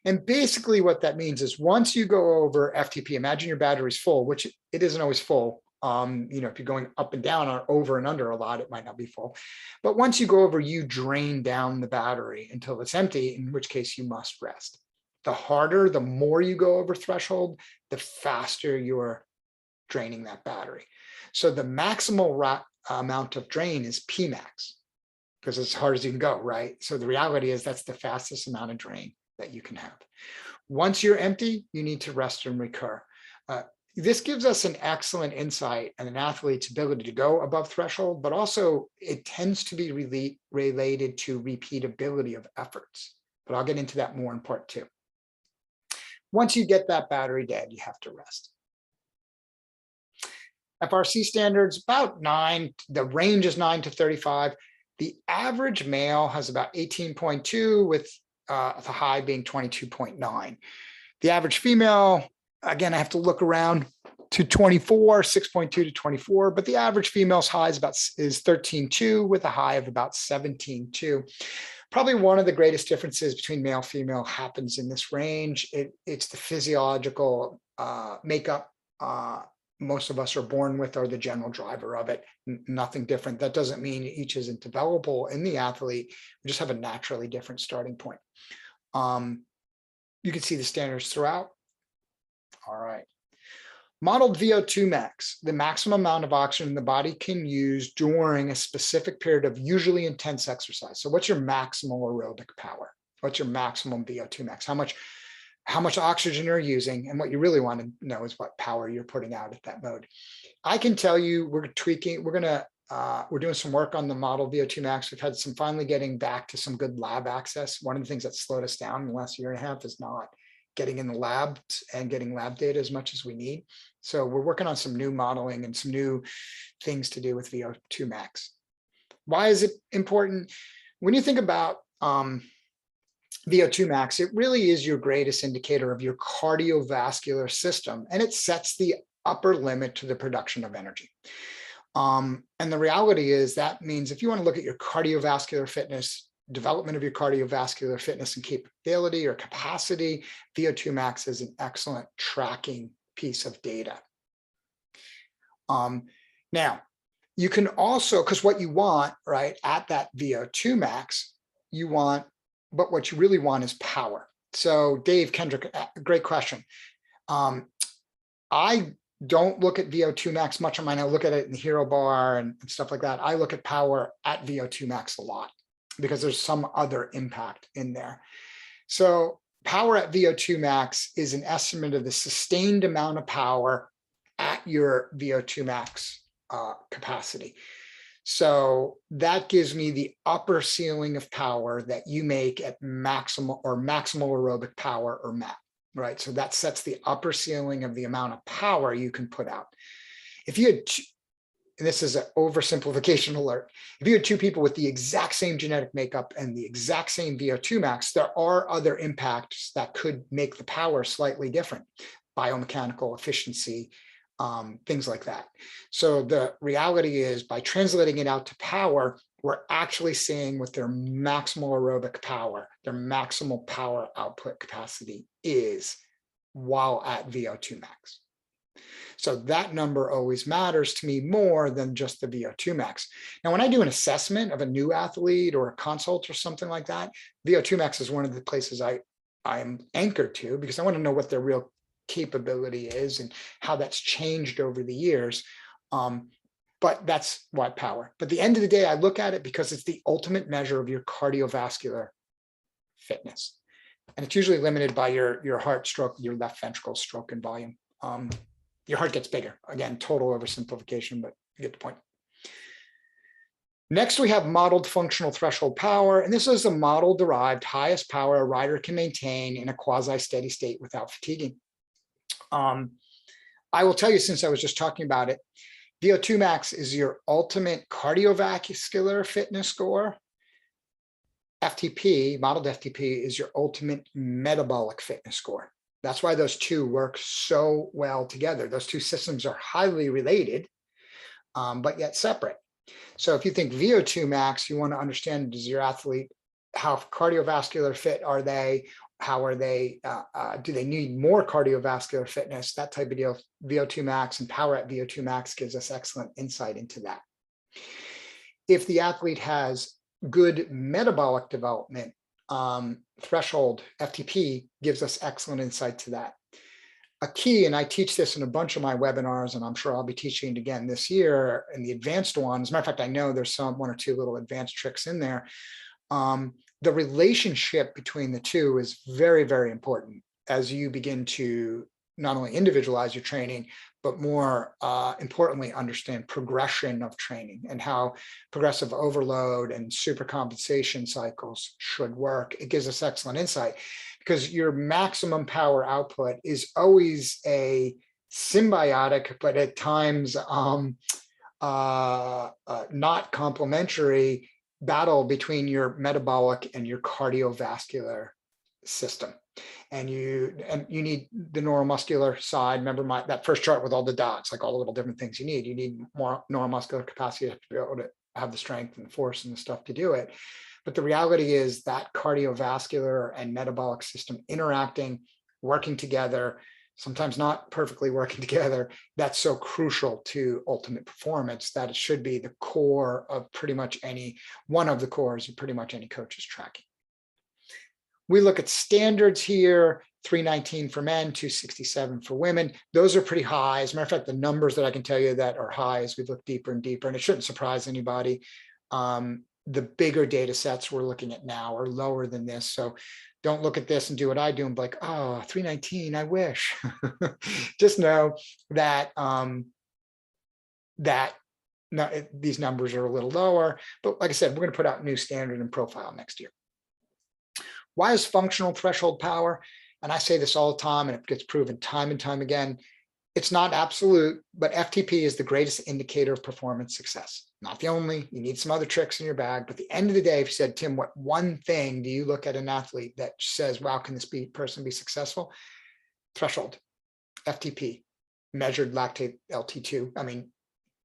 S1: And basically what that means is once you go over FTP, imagine your battery's full, which it isn't always full. If you're going up and down or over and under a lot, it might not be full. But once you go over, you drain down the battery until it's empty, in which case you must rest. The harder, the more you go over threshold, the faster you're draining that battery. So the maximal amount of drain is Pmax, because it's as hard as you can go, right? So the reality is that's the fastest amount of drain that you can have. Once you're empty, you need to rest and recur. This gives us an excellent insight on an athlete's ability to go above threshold, but also it tends to be related to repeatability of efforts. But I'll get into that more in part 2. Once you get that battery dead, you have to rest. FRC standards, about 9. The range is 9 to 35. The average male has about 18.2 with the high being 22.9. The average female, again, I have to look around to 24, 6.2 to 24, but the average female's high is 13.2 with a high of about 17.2. Probably one of the greatest differences between male and female happens in this range. It's the physiological makeup most of us are born with, or the general driver of it. Nothing different. That doesn't mean each isn't developable in the athlete. We just have a naturally different starting point. You can see the standards throughout. All right. Modeled VO2 max, the maximum amount of oxygen the body can use during a specific period of usually intense exercise. So what's your maximal aerobic power? What's your maximum VO2 max? How much oxygen you're using, and what you really want to know is what power you're putting out at that mode. I can tell you we're doing some work on the model VO2 max. We've had some finally getting back to some good lab access. One of the things that slowed us down in the last year and a half is not getting in the labs and getting lab data as much as we need. So we're working on some new modeling and some new things to do with VO2 max. Why is it important? When you think about VO2 max, it really is your greatest indicator of your cardiovascular system, and it sets the upper limit to the production of energy. And the reality is that means if you want to look at your cardiovascular fitness, development of your cardiovascular fitness and capability or capacity, VO2 max is an excellent tracking piece of data. Now, you can also, because what you want, right, at that VO2 max, you want, but what you really want is power. So Dave Kendrick, great question. I don't look at VO2 max much on mine. I look at it in the hero bar and stuff like that. I look at power at VO2 max a lot because there's some other impact in there. So power at VO2 max is an estimate of the sustained amount of power at your VO2 max capacity. So that gives me the upper ceiling of power that you make at maximal aerobic power, or MAP, right? So that sets the upper ceiling of the amount of power you can put out. If you had, and this is an oversimplification alert, if you had two people with the exact same genetic makeup and the exact same VO2 max, there are other impacts that could make the power slightly different, biomechanical efficiency, things like that. So the reality is, by translating it out to power, we're actually seeing what their maximal aerobic power, their maximal power output capacity is while at VO2 max. So that number always matters to me more than just the VO2 max. Now, when I do an assessment of a new athlete or a consult or something like that, VO2 max is one of the places I'm anchored to, because I want to know what their real capability is and how that's changed over the years. But that's why power. But at the end of the day, I look at it because it's the ultimate measure of your cardiovascular fitness. And it's usually limited by your heart stroke, your left ventricle stroke and volume. Your heart gets bigger. Again, total oversimplification, but you get the point. Next, we have modeled functional threshold power. And this is a model-derived highest power a rider can maintain in a quasi-steady state without fatiguing. I will tell you, since I was just talking about it, VO2 max is your ultimate cardiovascular fitness score. FTP, modeled FTP, is your ultimate metabolic fitness score. That's why those two work so well together. Those two systems are highly related, but yet separate. So if you think VO2 max, you want to understand, does your athlete, how cardiovascular fit are they? How are they, do they need more cardiovascular fitness, that type of deal. VO2 max and power at VO2 max gives us excellent insight into that. If the athlete has good metabolic development, threshold FTP gives us excellent insight to that. A key, and I teach this in a bunch of my webinars, and I'm sure I'll be teaching it again this year in the advanced ones. As a matter of fact, I know there's one or two little advanced tricks in there. The relationship between the two is very, very important as you begin to not only individualize your training, but more importantly, understand progression of training and how progressive overload and supercompensation cycles should work. It gives us excellent insight, because your maximum power output is always a symbiotic, but at times not complementary battle between your metabolic and your cardiovascular system. And you need the neuromuscular side. Remember that first chart with all the dots, like all the little different things you need. You need more neuromuscular capacity to be able to have the strength and the force and the stuff to do it. But the reality is that cardiovascular and metabolic system interacting, working together, sometimes not perfectly working together, that's so crucial to ultimate performance that it should be the core of pretty much one of the cores of pretty much any coach's tracking. We look at standards here. 319 for men, 267 for women. Those are pretty high. As a matter of fact, the numbers that I can tell you that are high as we look deeper and deeper, and it shouldn't surprise anybody. The bigger data sets we're looking at now are lower than this. So don't look at this and do what I do and be like, oh, 319, I wish. Just know that these numbers are a little lower, but like I said, we're going to put out a new standard and profile next year. Why is functional threshold power? And I say this all the time, and it gets proven time and time again. It's not absolute, but FTP is the greatest indicator of performance success. Not the only, you need some other tricks in your bag, but at the end of the day, if you said, Tim, what one thing do you look at an athlete that says, wow, can this person be successful? Threshold, FTP, measured lactate LT2. I mean,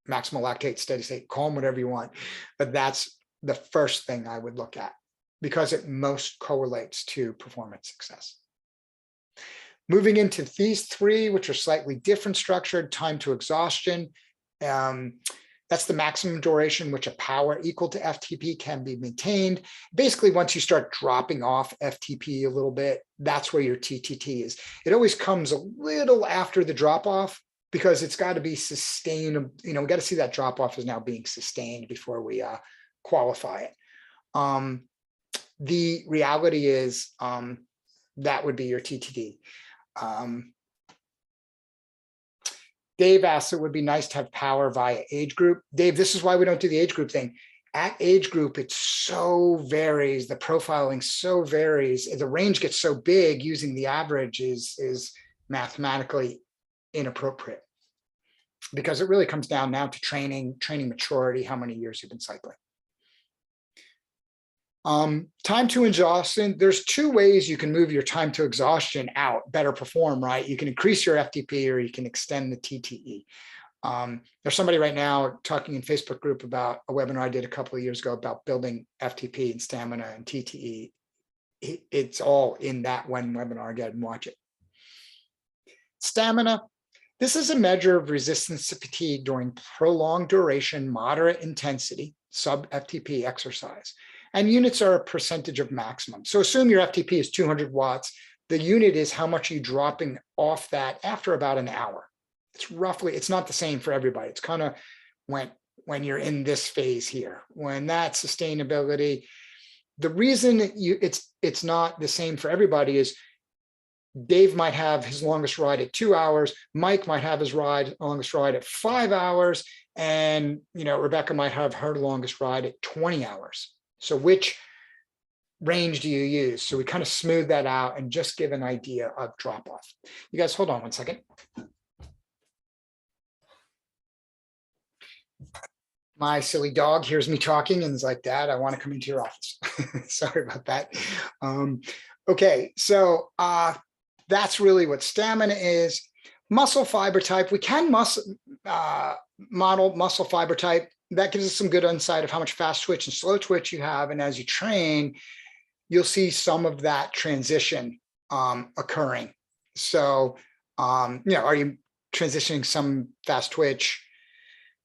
S1: maximal lactate, steady state, call them whatever you want. But that's the first thing I would look at because it most correlates to performance success. Moving into these three, which are slightly different structured, time to exhaustion. That's the maximum duration which a power equal to FTP can be maintained. Basically, once you start dropping off FTP a little bit, that's where your TTT is. It always comes a little after the drop off because it's got to be sustained. We got to see that drop off is now being sustained before we qualify it. The reality is that would be your TTD. Dave asks, it would be nice to have power via age group. Dave, this is why we don't do the age group thing. At age group, it so varies. The profiling so varies. The range gets so big, using the average is mathematically inappropriate because it really comes down now to training maturity, how many years you've been cycling. Time to exhaustion, there's two ways you can move your time to exhaustion out, better perform, right? You can increase your FTP or you can extend the TTE. There's somebody right now talking in Facebook group about a webinar I did a couple of years ago about building FTP and stamina and TTE. It's all in that one webinar, get and watch it. Stamina, this is a measure of resistance to fatigue during prolonged duration, moderate intensity, sub-FTP exercise. And units are a percentage of maximum. So assume your FTP is 200 watts. The unit is how much you're dropping off that after about an hour. It's roughly, it's not the same for everybody. It's kind of when you're in this phase here. When that sustainability, the reason it's not the same for everybody is Dave might have his longest ride at 2 hours. Mike might have his longest ride at 5 hours. And Rebecca might have her longest ride at 20 hours. So which range do you use? So we kind of smooth that out and just give an idea of drop off. You guys hold on one second. My silly dog hears me talking and is like, Dad, I want to come into your office. Sorry about that. Okay, so that's really what stamina is. Muscle fiber type, we can model muscle fiber type. That gives us some good insight of how much fast twitch and slow twitch you have. And as you train, you'll see some of that transition occurring. So, are you transitioning some fast twitch,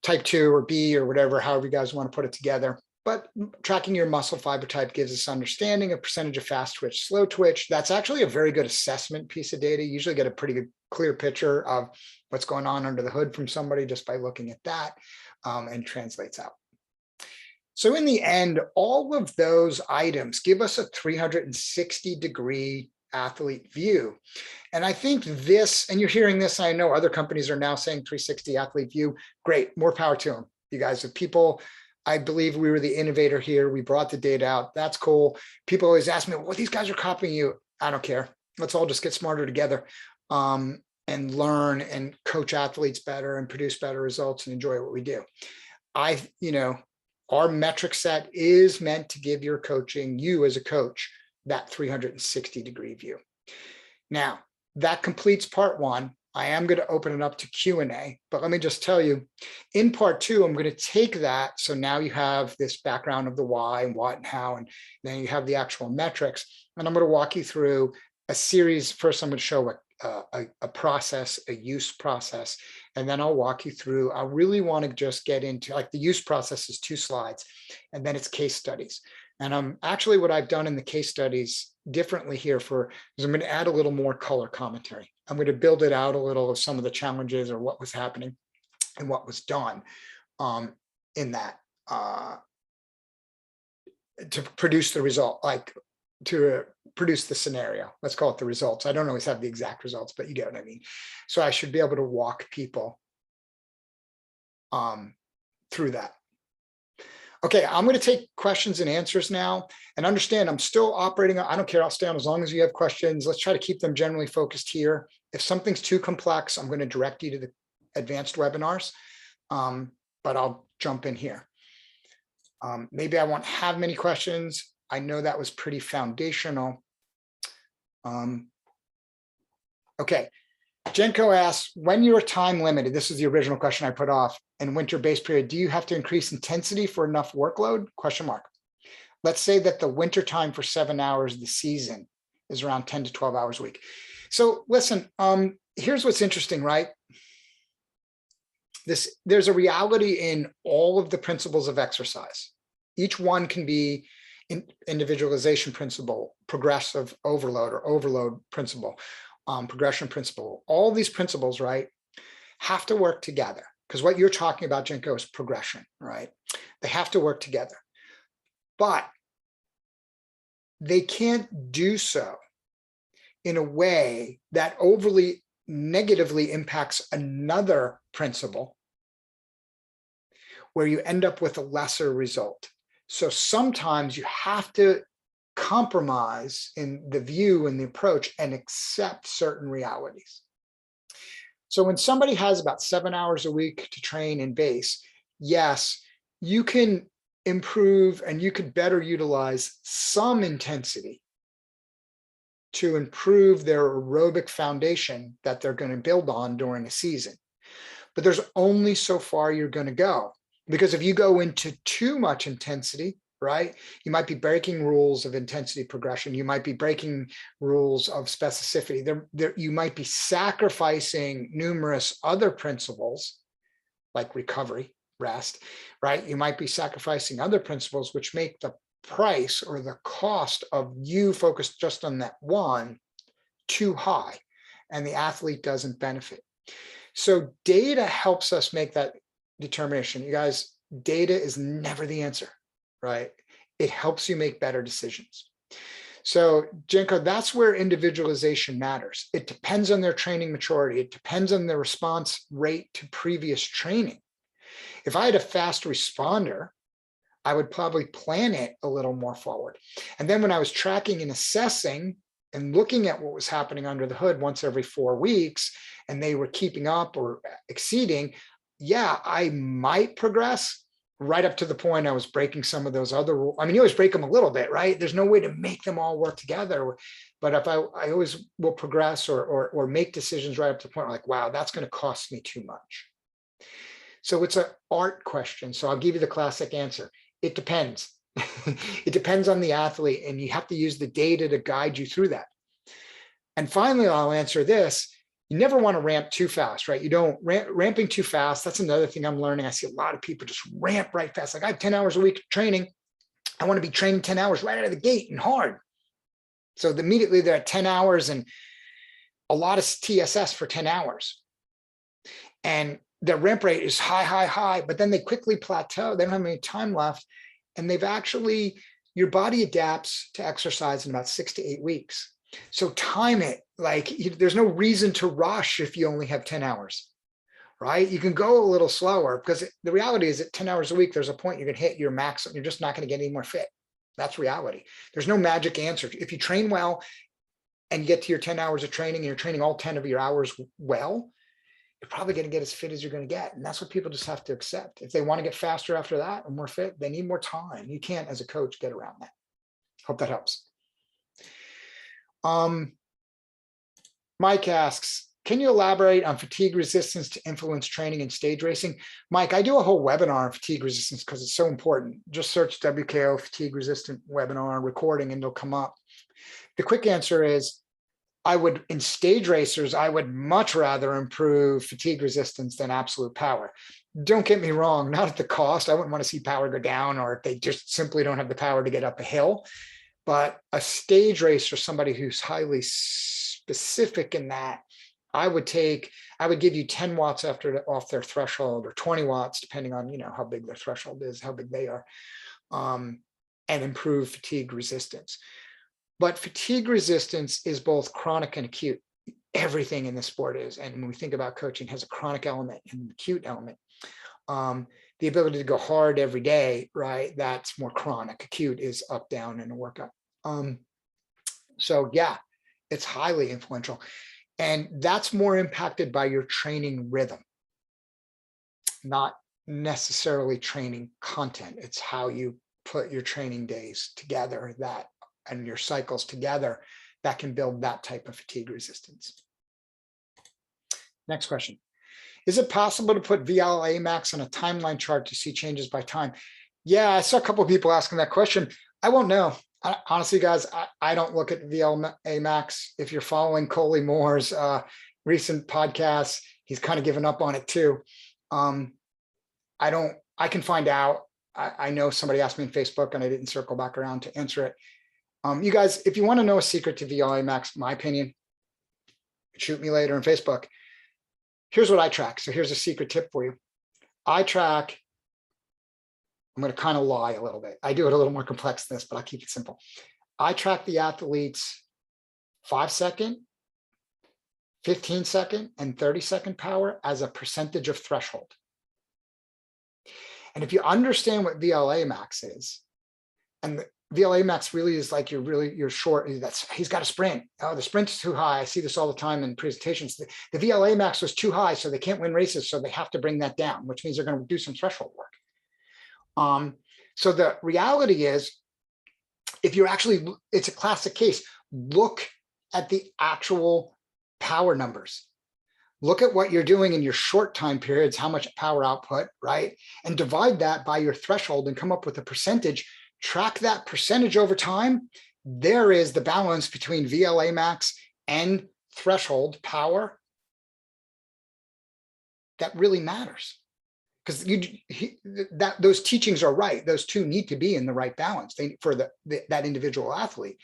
S1: type 2 or B or whatever, however you guys want to put it together. But tracking your muscle fiber type gives us understanding of percentage of fast twitch, slow twitch. That's actually a very good assessment piece of data. You usually get a pretty good, clear picture of what's going on under the hood from somebody just by looking at that. And translates out. So in the end, all of those items give us a 360-degree athlete view. And I think this, and you're hearing this, I know other companies are now saying 360 athlete view. Great, more power to them. You guys are people, I believe we were the innovator here. We brought the data out. That's cool. People always ask me, well, these guys are copying you. I don't care. Let's all just get smarter together. And learn and coach athletes better and produce better results and enjoy what we do. Our metric set is meant to give your coaching, you as a coach, that 360-degree view. Now, that completes part one. I am going to open it up to Q&A, but let me just tell you, in part two, I'm going to take that. So now you have this background of the why and what and how, and then you have the actual metrics. And I'm going to walk you through a series. First, I'm going to show a process, a use process, and then I'll walk you through. I really want to just get into, like, the use process is 2 slides, and then it's case studies. And actually what I've done in the case studies differently here is I'm going to add a little more color commentary. I'm going to build it out a little of some of the challenges or what was happening and what was done in that to produce the result, like to produce the scenario. Let's call it the results. I don't always have the exact results, but you get what I mean. So I should be able to walk people through that. Okay, I'm going to take questions and answers now, and understand I'm still operating. I don't care. I'll stay on as long as you have questions. Let's try to keep them generally focused here. If something's too complex, I'm going to direct you to the advanced webinars, but I'll jump in here. Maybe I won't have many questions. I know that was pretty foundational. Okay. Jenko asks, when you're time limited, this is the original question I put off, in winter base period, do you have to increase intensity for enough workload? Question mark. Let's say that the winter time for 7 hours of the season is around 10 to 12 hours a week. So listen, here's what's interesting, right? There's a reality in all of the principles of exercise. Each one can be individualization principle, progressive overload or overload principle, progression principle. All these principles, right, have to work together, because what you're talking about, Jenko, is progression, right? They have to work together, but they can't do so in a way that overly negatively impacts another principle where you end up with a lesser result. So sometimes you have to compromise in the view and the approach and accept certain realities. So when somebody has about 7 hours a week to train in base, yes, you can improve and you could better utilize some intensity to improve their aerobic foundation that they're going to build on during a season. But there's only so far you're going to go, because if you go into too much intensity, right, you might be breaking rules of intensity progression. You might be breaking rules of specificity. You might be sacrificing numerous other principles like recovery, rest, right? You might be sacrificing other principles which make the price or the cost of you focused just on that one too high, and the athlete doesn't benefit. So data helps us make that determination. You guys, data is never the answer, right? It helps you make better decisions. So Jenko, that's where individualization matters. It depends on their training maturity. It depends on their response rate to previous training. If I had a fast responder, I would probably plan it a little more forward. And then when I was tracking and assessing and looking at what was happening under the hood once every 4 weeks, and they were keeping up or exceeding, yeah, I might progress right up to the point I was breaking some of those other rules. I mean, you always break them a little bit, right? There's no way to make them all work together. But if I always will progress or make decisions right up to the point where like, wow, that's going to cost me too much. So it's an art question. So I'll give you the classic answer. It depends. It depends on the athlete, and you have to use the data to guide you through that. And finally, I'll answer this. You never want to ramp too fast, right? You don't ramping too fast. That's another thing I'm learning. I see a lot of people just ramp right fast. Like, I have 10 hours a week of training. I want to be training 10 hours right out of the gate and hard. So immediately they're at 10 hours and a lot of TSS for 10 hours. And their ramp rate is high, but then they quickly plateau. They don't have any time left. And they've actually, your body adapts to exercise in about 6 to 8 weeks. So time it. Like, there's no reason to rush if you only have 10 hours, right? You can go a little slower, because the reality is at 10 hours a week, there's a point you're going to hit your max. You're just not going to get any more fit. That's reality. There's no magic answer. If you train well and get to your 10 hours of training and you're training all 10 of your hours well, you're probably going to get as fit as you're going to get. And that's what people just have to accept. If they want to get faster after that or more fit, they need more time. You can't, as a coach, get around that. Hope that helps. Mike asks, can you elaborate on fatigue resistance to influence training and stage racing? Mike, I do a whole webinar on fatigue resistance because it's so important. Just search WKO fatigue resistant webinar recording and it'll come up. The quick answer is I would, in stage racers, I would much rather improve fatigue resistance than absolute power. Don't get me wrong, not at the cost. I wouldn't want to see power go down, or if they just simply don't have the power to get up a hill. But a stage racer, somebody who's highly specific in that, I would give you 10 watts off their threshold, or 20 watts, depending on, how big their threshold is, how big they are, and improve fatigue resistance. But fatigue resistance is both chronic and acute. Everything in the sport is. And when we think about coaching, has a chronic element and an acute element. The ability to go hard every day, right? That's more chronic. Acute is up, down in a workout. So yeah, it's highly influential. And that's more impacted by your training rhythm, not necessarily training content. It's how you put your training days together and your cycles together that can build that type of fatigue resistance. Next question. Is it possible to put VLA Max on a timeline chart to see changes by time? Yeah, I saw a couple of people asking that question. I won't know. Honestly, guys, I don't look at VLA Max. If you're following Coley Moore's recent podcasts, he's kind of given up on it too. I can find out. I know somebody asked me on Facebook and I didn't circle back around to answer it. You guys, if you want to know a secret to VLA Max, my opinion, shoot me later on Facebook. Here's what I track. So here's a secret tip for you. I track, I'm going to kind of lie a little bit. I do it a little more complex than this, but I'll keep it simple. I track the athletes 5-second, 15-second, and 30-second power as a percentage of threshold. And if you understand what VLA Max is, and the VLA Max really is like you're short. He's got a sprint. Oh, the sprint's too high. I see this all the time in presentations. The VLA Max was too high, so they can't win races. So they have to bring that down, which means they're going to do some threshold work. So the reality is, if you're it's a classic case. Look at the actual power numbers. Look at what you're doing in your short time periods, how much power output, right? And divide that by your threshold and come up with a percentage. Track that percentage over time. There is the balance between VLA Max and threshold power that really matters, because those teachings are right. Those two need to be in the right balance for that individual athlete.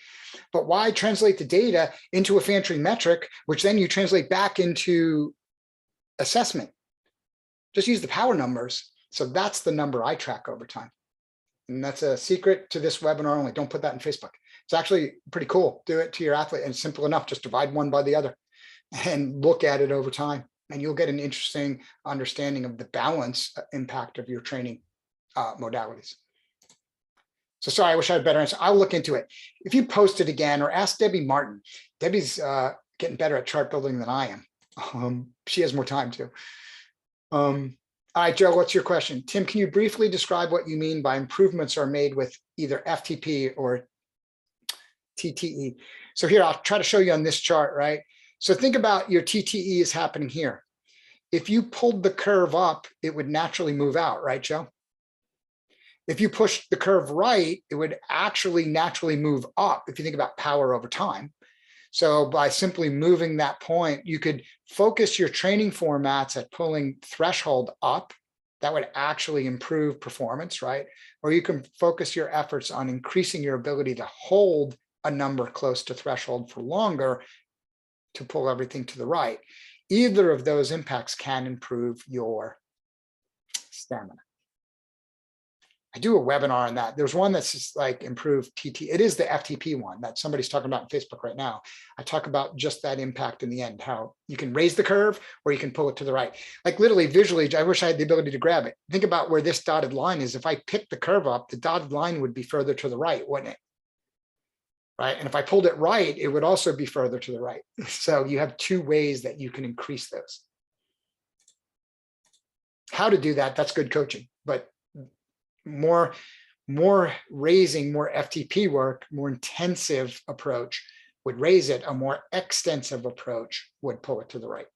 S1: But why translate the data into a fancy metric, which then you translate back into assessment? Just use the power numbers. So that's the number I track over time. And that's a secret to this webinar only. Don't put that in Facebook. It's actually pretty cool. Do it to your athlete, and it's simple enough. Just divide one by the other and look at it over time. And you'll get an interesting understanding of the balance impact of your training modalities. So sorry, I wish I had a better answer. I'll look into it. If you post it again, or ask Debbie Martin. Debbie's getting better at chart building than I am. She has more time too. All right, Joe, what's your question? Tim, can you briefly describe what you mean by improvements are made with either FTP or TTE? So here, I'll try to show you on this chart, right? So think about your TTE is happening here. If you pulled the curve up, it would naturally move out, right, Joe? If you push the curve right, it would actually naturally move up if you think about power over time. So by simply moving that point, you could focus your training formats at pulling threshold up. That would actually improve performance, right? Or you can focus your efforts on increasing your ability to hold a number close to threshold for longer to pull everything to the right. Either of those impacts can improve your stamina. I do a webinar on that. There's one that's just like improved TT. It is the FTP one that somebody's talking about on Facebook right now. I talk about just that impact in the end, how you can raise the curve or you can pull it to the right. Like literally visually, I wish I had the ability to grab it. Think about where this dotted line is. If I pick the curve up, the dotted line would be further to the right, wouldn't it? Right. And if I pulled it right, it would also be further to the right. So you have two ways that you can increase those. How to do that, that's good coaching, but more raising, more FTP work, more intensive approach would raise it. A more extensive approach would pull it to the right.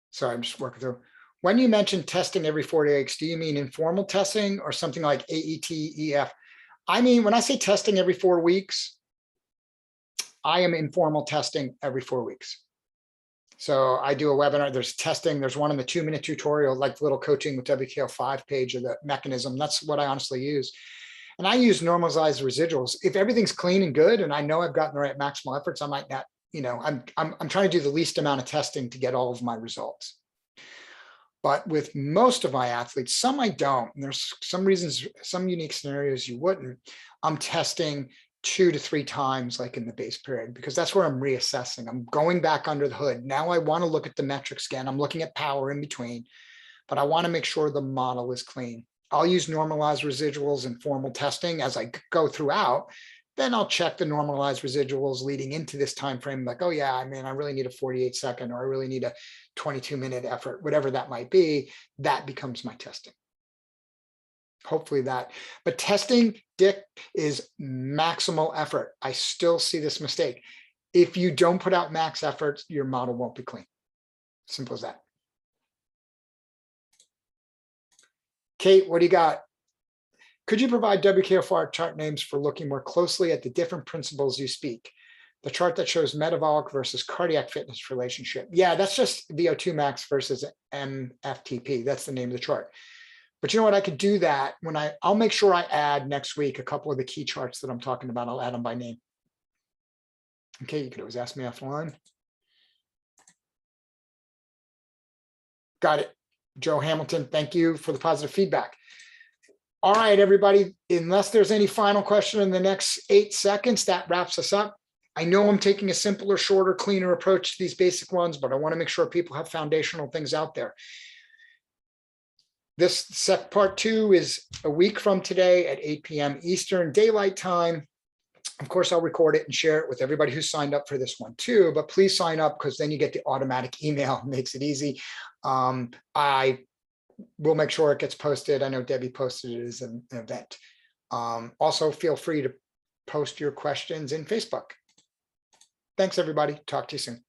S1: Sorry, I'm just working through. When you mention testing every 4 weeks, do you mean informal testing or something like AET, EF? I mean, when I say testing every 4 weeks, I am informal testing every 4 weeks. So I do a webinar, there's testing, there's one in the 2-minute tutorial, like little coaching with WKO5 page of the mechanism. That's what I honestly use. And I use normalized residuals. If everything's clean and good, and I know I've gotten the right maximal efforts, I might not, I'm trying to do the least amount of testing to get all of my results. But with most of my athletes, some I don't, and there's some reasons, some unique scenarios you wouldn't, I'm testing 2 to 3 times, like in the base period, because that's where I'm reassessing. I'm going back under the hood. Now I want to look at the metrics again. I'm looking at power in between, but I want to make sure the model is clean. I'll use normalized residuals and formal testing as I go throughout. Then I'll check the normalized residuals leading into this time frame, like, oh yeah, I mean, I really need a 48-second, or I really need a 22-minute effort, whatever that might be. That becomes my testing. Hopefully that, but testing, Dick, is maximal effort. I still see this mistake. If you don't put out max efforts, your model won't be clean. Simple as that. Kate, what do you got? Could you provide WKO5 chart names for looking more closely at the different principles you speak? The chart that shows metabolic versus cardiac fitness relationship. Yeah, that's just VO2max versus FTP. That's the name of the chart. But you know what? I could do that when I'll make sure I add next week a couple of the key charts that I'm talking about. I'll add them by name. Okay, you could always ask me offline. Got it. Joe Hamilton, thank you for the positive feedback. All right, everybody, unless there's any final question in the next 8 seconds, that wraps us up. I know I'm taking a simpler, shorter, cleaner approach to these basic ones, but I want to make sure people have foundational things out there. This part 2 is a week from today at 8 p.m. Eastern Daylight Time. Of course, I'll record it and share it with everybody who signed up for this one too, but please sign up, because then you get the automatic email. It makes it easy. I will make sure it gets posted. I know Debbie posted it as an event. Also, feel free to post your questions in Facebook. Thanks, everybody. Talk to you soon.